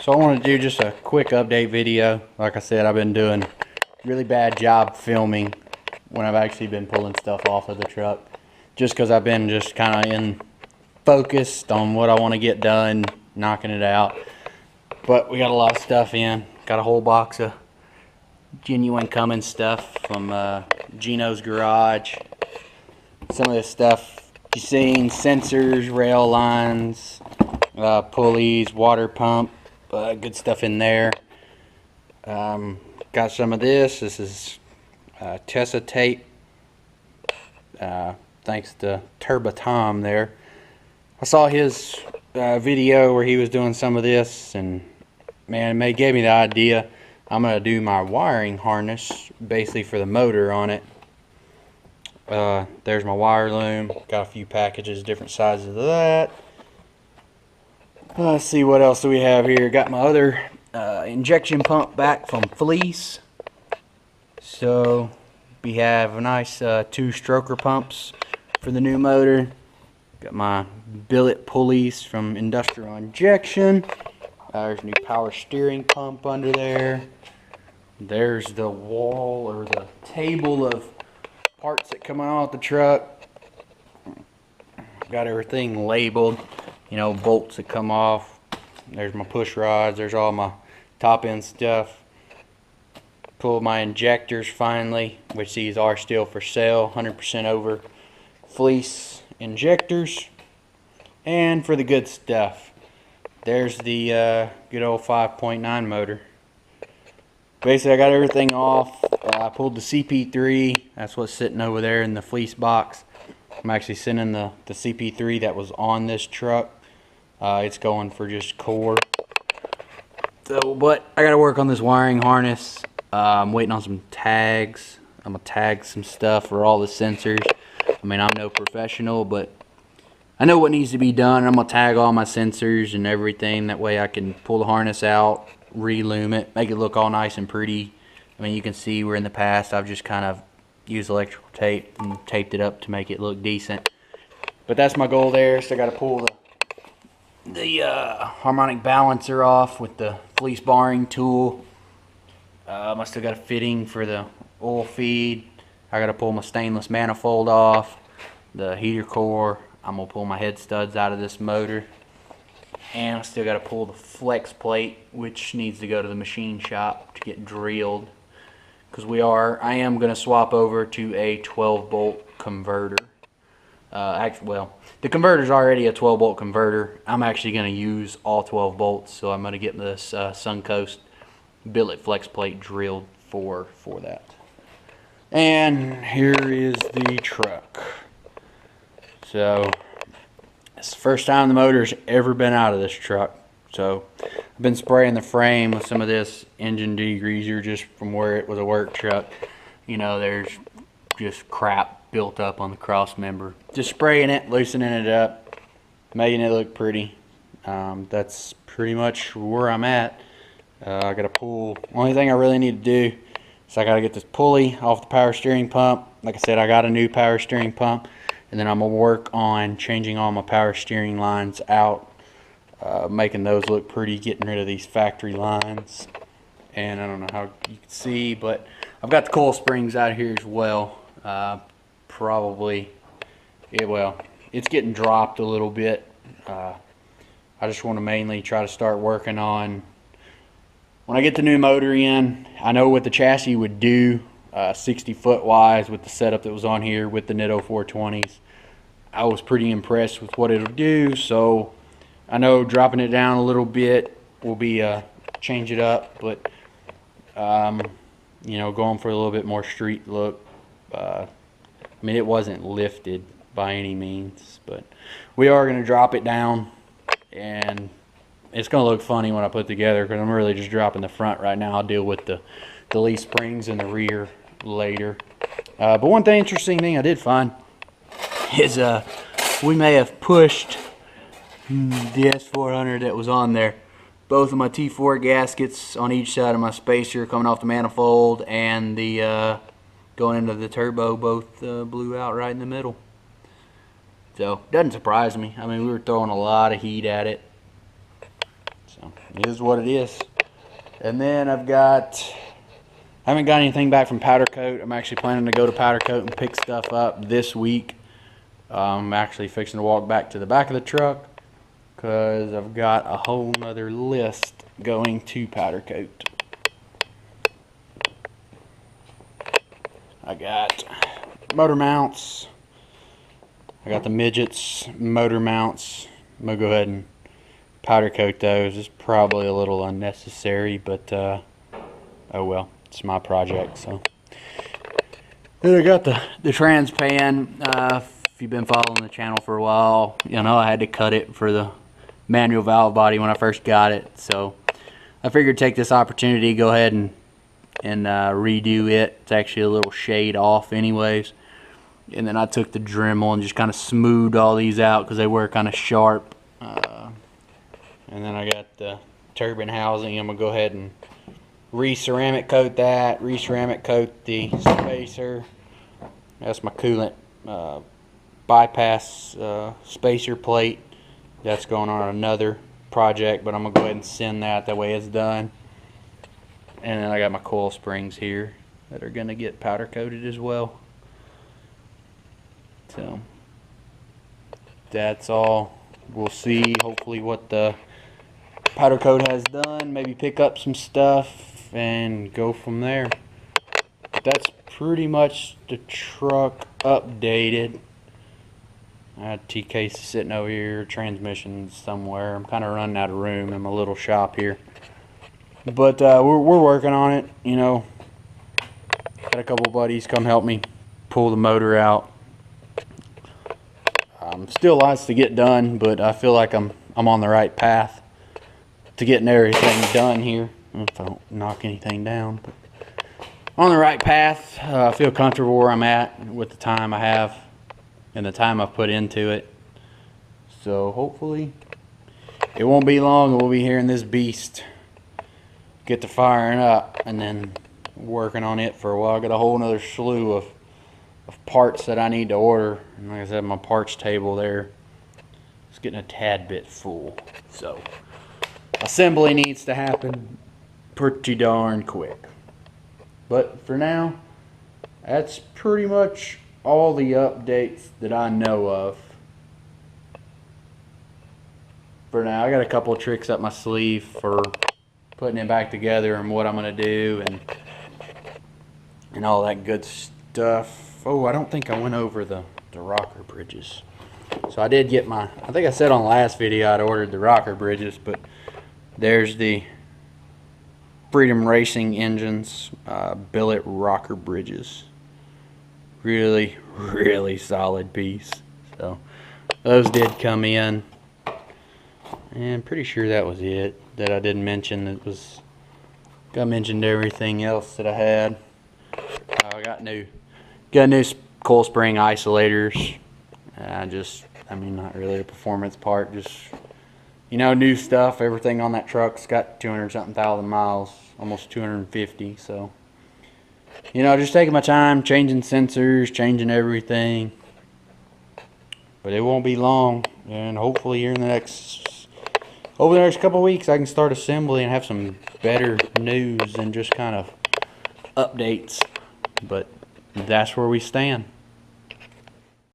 So I want to do just a quick update video. Like I said, I've been doing a really bad job filming when I've actually been pulling stuff off of the truck. Just because I've been just kind of focused on what I want to get done, knocking it out. But we got a lot of stuff in. Got a whole box of genuine Cummins stuff from Gino's garage. Some of this stuff you've seen: sensors, rail lines, pulleys, water pump. Good stuff in there. Got some of this. This is Tessa tape. Thanks to Turbo Tom there. I saw his video where he was doing some of this, and man, it gave me the idea. I'm gonna do my wiring harness basically for the motor on it. There's my wire loom. Got a few packages, different sizes of that. Let's see, what else do we have here. Got my other injection pump back from Fleece. So we have a nice 2 stroker pumps for the new motor. Got my billet pulleys from Industrial Injection. There's a new power steering pump under there. There's the wall or the table of parts that come out of the truck. Got everything labeled. You know, bolts that come off. There's my push rods. There's all my top end stuff. Pulled my injectors finally, which these are still for sale. 100% over Fleece injectors. And for the good stuff, there's the good old 5.9 motor. Basically, I got everything off. I pulled the CP3. That's what's sitting over there in the Fleece box. I'm actually sending the CP3 that was on this truck. It's going for just core. So, but I got to work on this wiring harness. I'm waiting on some tags. I'm going to tag some stuff for all the sensors. I mean, I'm no professional, but I know what needs to be done. I'm going to tag all my sensors and everything. That way I can pull the harness out, re-loom it, make it look all nice and pretty. I mean, you can see where in the past I've just kind of used electrical tape and taped it up to make it look decent. But that's my goal there. So I got to pull the harmonic balancer off with the Fleece barring tool. I still got a fitting for the oil feed. I got to pull my stainless manifold off, the heater core. I'm going to pull my head studs out of this motor. And I still got to pull the flex plate, which needs to go to the machine shop to get drilled. Because I am going to swap over to a 12 bolt converter. Well, the converter's already a 12 bolt converter. I'm actually going to use all 12 bolts, so I'm going to get this Suncoast billet flex plate drilled for that. And here is the truck. So it's the first time the motor's ever been out of this truck. So I've been spraying the frame with some of this engine degreaser just from where it was a work truck. You know, there's just crap built up on the cross member. Just spraying it, loosening it up, making it look pretty. That's pretty much where I'm at. I got to pull. Only thing I really need to do is I got to get this pulley off the power steering pump. Like I said, I got a new power steering pump. And then I'm going to work on changing all my power steering lines out. Making those look pretty, getting rid of these factory lines. And I don't know how you can see, but I've got the coil springs out here as well. It's getting dropped a little bit. I just want to mainly try to start working on, when I get the new motor in, I know what the chassis would do 60 foot wise with the setup that was on here with the Nitto 420s. I was pretty impressed with what it'll do, so I know dropping it down a little bit will be change it up, but you know, going for a little bit more street look. I mean, it wasn't lifted by any means, but we are going to drop it down, and it's going to look funny when I put it together because I'm really just dropping the front right now. I'll deal with the leaf springs in the rear later. But one interesting thing I did find is we may have pushed the S400 that was on there. Both of my T4 gaskets on each side of my spacer coming off the manifold and the going into the turbo both blew out right in the middle. So doesn't surprise me. I mean, we were throwing a lot of heat at it. So it is what it is. And then I haven't got anything back from Powder Coat. I'm actually planning to go to Powder Coat and pick stuff up this week. I'm actually fixing to walk back to the back of the truck because I've got a whole nother list going to Powder Coat. I got motor mounts. I got the midgets motor mounts. I'm gonna go ahead and powder coat those. It's probably a little unnecessary, but oh well, it's my project. So then I got the trans pan. If you've been following the channel for a while, you know I had to cut it for the manual valve body when I first got it. So I figured take this opportunity, go ahead and redo it. It's actually a little shade off anyways. And then I took the Dremel and just kind of smoothed all these out because they were kind of sharp. And then I got the turbine housing. I'm going to go ahead and re-ceramic coat that, re-ceramic coat the spacer. That's my coolant bypass spacer plate. That's going on another project, but I'm going to go ahead and send that. That way it's done. And then I got my coil springs here that are going to get powder coated as well. So that's all. We'll see hopefully what the powder coat has done. Maybe pick up some stuff and go from there. But that's pretty much the truck updated. I had TK sitting over here, transmission somewhere. I'm kind of running out of room in my little shop here. But we're working on it, you know. Got a couple buddies come help me pull the motor out. Still lots to get done, but I feel like I'm on the right path to getting everything done here. If I don't knock anything down, but on the right path. I feel comfortable where I'm at with the time I have and the time I've put into it. So hopefully it won't be long and we'll be hearing this beast get to firing up and then working on it for a while. I got a whole nother slew of parts that I need to order, and like I said, my parts table there is getting a tad bit full, so assembly needs to happen pretty darn quick. But for now, that's pretty much all the updates that I know of. For now, I got a couple of tricks up my sleeve for putting it back together and what I'm going to do and all that good stuff. Oh, I don't think I went over the rocker bridges. So I did get I think I said on the last video I'd ordered the rocker bridges, but there's the Freedom Racing Engines billet rocker bridges. Really, really solid piece. So those did come in. And I'm pretty sure that was it that I didn't mention. I mentioned everything else that I had. I got new coil spring isolators. I mean, not really a performance part, just, you know, new stuff. Everything on that truck's got 200-something thousand miles, almost 250. So, you know, just taking my time, changing sensors, changing everything. But it won't be long, and hopefully here in the next, over the next couple of weeks, I can start assembly and have some better news and just kind of updates. But that's where we stand.